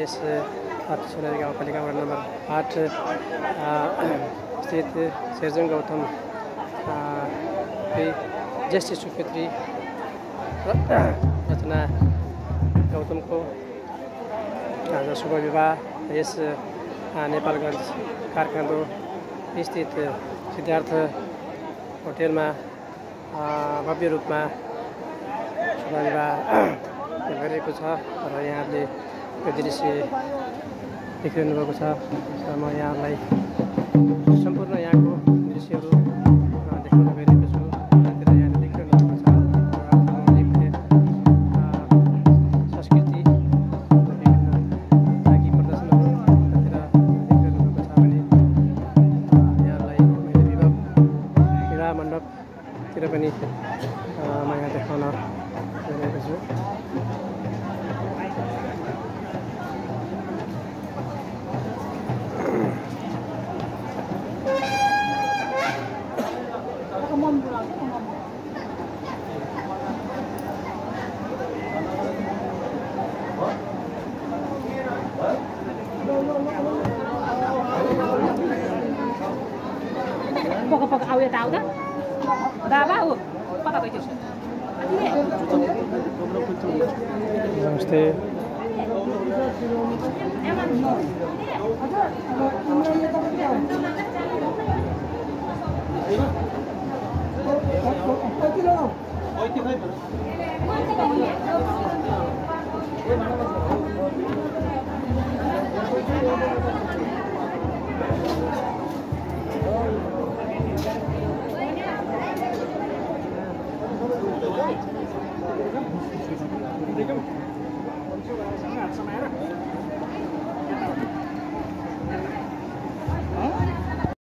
यस सोनारी गाउँपालिका वडा नम्बर 8 स्थित शेरजङ गौतम ज्येष्ठ सुपुत्री रचना गौतमको आज शुभ विवाह यस नेपालगञ्ज कारखाना स्थित सिद्धार्थ होटेलमा भव्य रूपमा शुभ विवाह गरिएको छ र यहाँले यो दृश्य देखिरहनु भएको छ। म यहाँलाई सम्पूर्ण यहाँको दृश्यहरू देखाउन गइरहेको छु। यहाँले देखिरहनु भएको छ संस्कृति विभिन्न झाँकी प्रदर्शनहरू देखिरहनु भएको छ भने यहाँलाई विवाह मण्डपतिर पनि म यहाँ देखाउन गइरहेको छु। Pokok-pokok awet tahu dah? Dah tahu? Apa tak itu? Namaste.